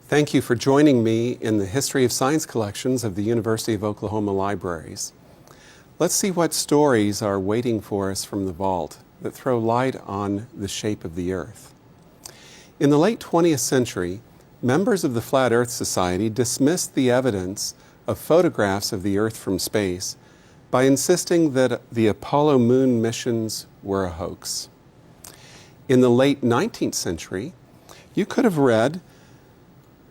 Thank you for joining me in the History of Science collections of the University of Oklahoma Libraries. Let's see what stories are waiting for us from the vault that throw light on the shape of the Earth. In the late 20th century, members of the Flat Earth Society dismissed the evidence of photographs of the Earth from space by insisting that the Apollo moon missions were a hoax. In the late 19th century, you could have read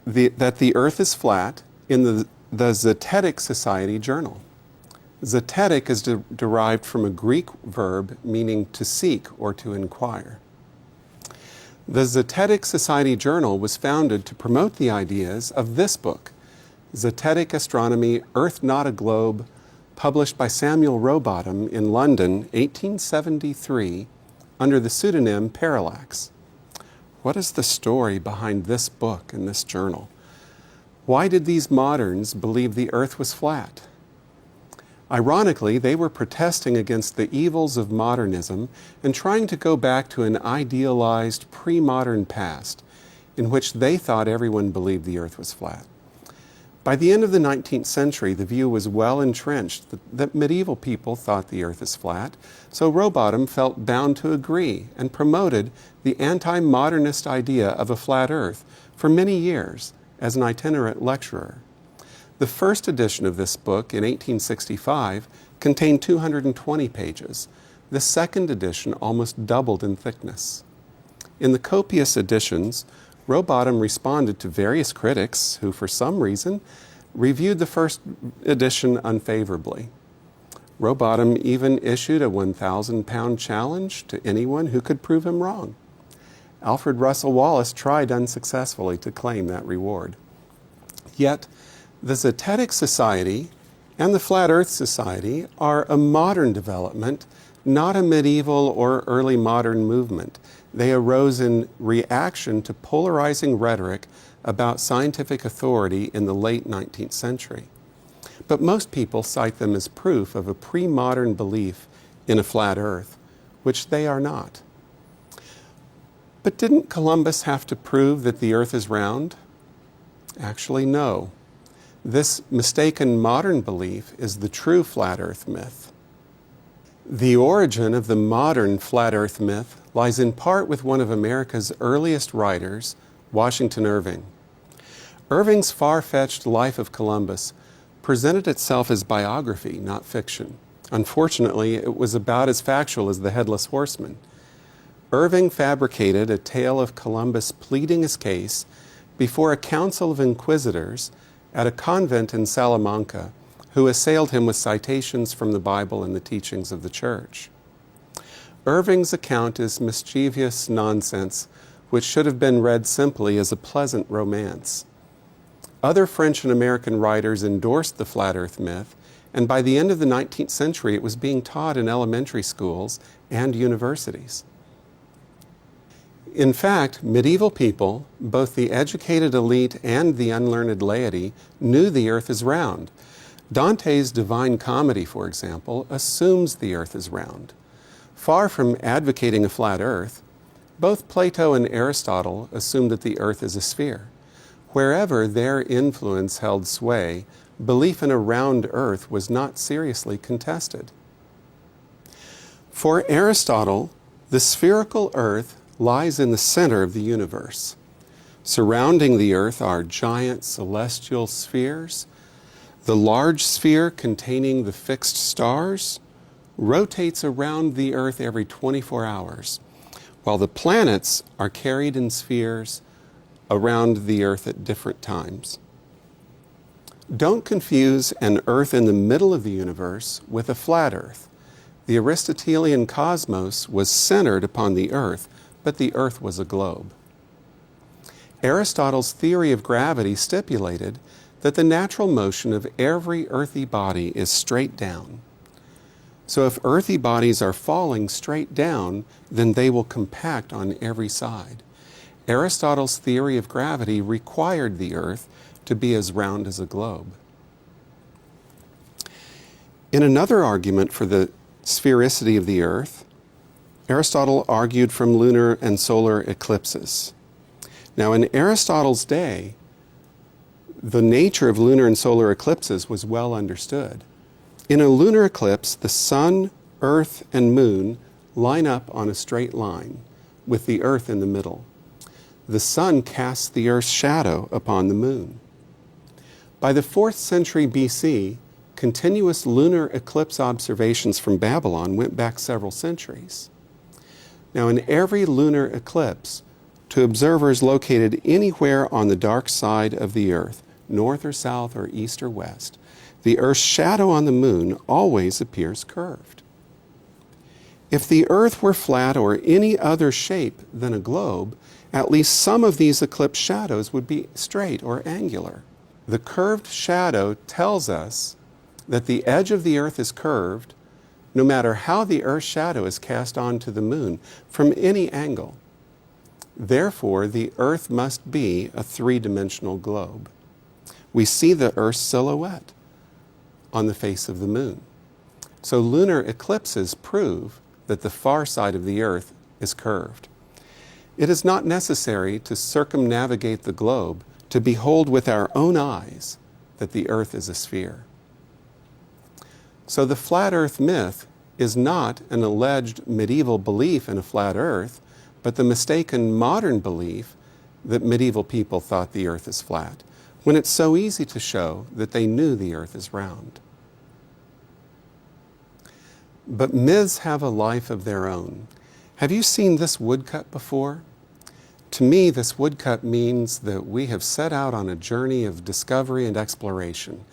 that the Earth is flat in the Zetetic Society journal. Zetetic is derived from a Greek verb meaning to seek or to inquire. The Zetetic Society journal was founded to promote the ideas of this book, Zetetic Astronomy, Earth Not a Globe, published by Samuel Rowbottom in London, 1873, under the pseudonym Parallax. What is the story behind this book and this journal? Why did these moderns believe the Earth was flat? Ironically, they were protesting against the evils of modernism and trying to go back to an idealized pre-modern past in which they thought everyone believed the Earth was flat. By the end of the 19th century, the view was well entrenched that medieval people thought the Earth is flat, so Rowbottom felt bound to agree and promoted the anti-modernist idea of a flat Earth for many years as an itinerant lecturer. The first edition of this book in 1865 contained 220 pages. The second edition almost doubled in thickness. In the copious editions, Rowbottom responded to various critics who, for some reason, reviewed the first edition unfavorably. Rowbottom even issued a 1,000-pound challenge to anyone who could prove him wrong. Alfred Russel Wallace tried unsuccessfully to claim that reward. Yet, the Zetetic Society and the Flat Earth Society are a modern development, not a medieval or early modern movement. They arose in reaction to polarizing rhetoric about scientific authority in the late 19th century. But most people cite them as proof of a pre-modern belief in a flat Earth, which they are not. But didn't Columbus have to prove that the Earth is round? Actually, no. This mistaken modern belief is the true flat Earth myth. The origin of the modern flat Earth myth lies in part with one of America's earliest writers, Washington Irving. Irving's far-fetched Life of Columbus presented itself as biography, not fiction. Unfortunately, it was about as factual as the Headless Horseman. Irving fabricated a tale of Columbus pleading his case before a council of inquisitors at a convent in Salamanca who assailed him with citations from the Bible and the teachings of the church. Irving's account is mischievous nonsense, which should have been read simply as a pleasant romance. Other French and American writers endorsed the flat Earth myth, and by the end of the 19th century, it was being taught in elementary schools and universities. In fact, medieval people, both the educated elite and the unlearned laity, knew the Earth is round. Dante's Divine Comedy, for example, assumes the Earth is round. Far from advocating a flat Earth, both Plato and Aristotle assumed that the Earth is a sphere. Wherever their influence held sway, belief in a round Earth was not seriously contested. For Aristotle, the spherical Earth lies in the center of the universe. Surrounding the Earth are giant celestial spheres. The large sphere containing the fixed stars rotates around the Earth every 24 hours, while the planets are carried in spheres around the Earth at different times. Don't confuse an Earth in the middle of the universe with a flat Earth. The Aristotelian cosmos was centered upon the Earth, but the Earth was a globe. Aristotle's theory of gravity stipulated that the natural motion of every earthy body is straight down. So if earthy bodies are falling straight down, then they will compact on every side. Aristotle's theory of gravity required the Earth to be as round as a globe. In another argument for the sphericity of the Earth, Aristotle argued from lunar and solar eclipses. Now, in Aristotle's day, the nature of lunar and solar eclipses was well understood. In a lunar eclipse, the sun, earth, and moon line up on a straight line, with the earth in the middle. The sun casts the earth's shadow upon the moon. By the 4th century BC, continuous lunar eclipse observations from Babylon went back several centuries. Now, in every lunar eclipse, to observers located anywhere on the dark side of the earth, north or south or east or west, the earth's shadow on the moon always appears curved. If the earth were flat or any other shape than a globe, at least some of these eclipse shadows would be straight or angular. The curved shadow tells us that the edge of the earth is curved no matter how the earth's shadow is cast onto the moon from any angle. Therefore, the earth must be a three-dimensional globe. We see the earth's silhouette on the face of the moon. So lunar eclipses prove that the far side of the earth is curved. It is not necessary to circumnavigate the globe to behold with our own eyes that the earth is a sphere. So the flat earth myth is not an alleged medieval belief in a flat earth, but the mistaken modern belief that medieval people thought the earth is flat, when it's so easy to show that they knew the earth is round. But myths have a life of their own. Have you seen this woodcut before? To me, this woodcut means that we have set out on a journey of discovery and exploration.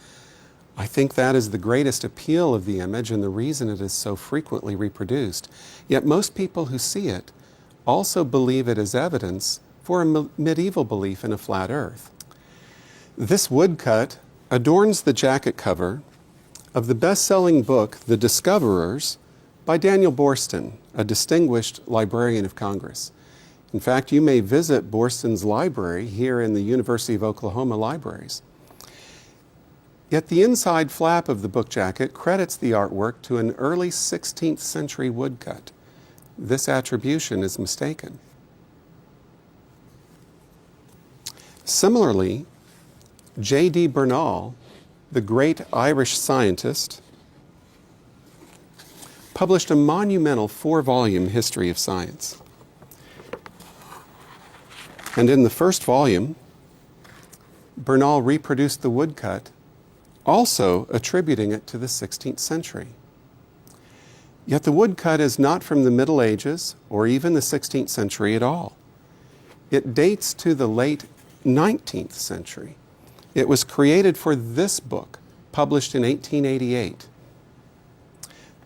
I think that is the greatest appeal of the image and the reason it is so frequently reproduced. Yet most people who see it also believe it as evidence for a medieval belief in a flat earth. This woodcut adorns the jacket cover of the best-selling book, The Discoverers, by Daniel Boorstin, a distinguished librarian of Congress. In fact, you may visit Boorstin's library here in the University of Oklahoma libraries. Yet the inside flap of the book jacket credits the artwork to an early 16th century woodcut. This attribution is mistaken. Similarly, J.D. Bernal, the great Irish scientist, published a monumental 4-volume history of science. And in the first volume, Bernal reproduced the woodcut, also attributing it to the 16th century. Yet the woodcut is not from the Middle Ages or even the 16th century at all. It dates to the late 19th century. It was created for this book, published in 1888.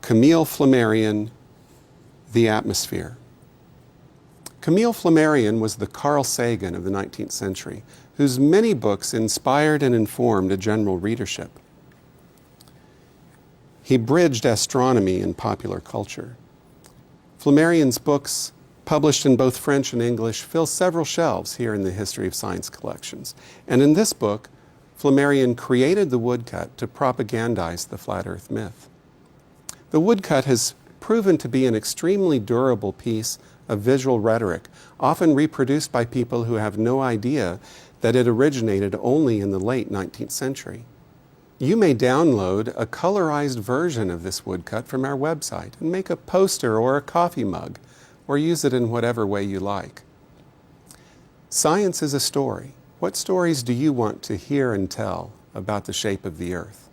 Camille Flammarion, The Atmosphere. Camille Flammarion was the Carl Sagan of the 19th century, whose many books inspired and informed a general readership. He bridged astronomy and popular culture. Flammarion's books, published in both French and English, fill several shelves here in the History of Science collections. And in this book, Flammarion created the woodcut to propagandize the flat earth myth. The woodcut has proven to be an extremely durable piece of visual rhetoric, often reproduced by people who have no idea that it originated only in the late 19th century. You may download a colorized version of this woodcut from our website and make a poster or a coffee mug, or use it in whatever way you like. Science is a story. What stories do you want to hear and tell about the shape of the earth?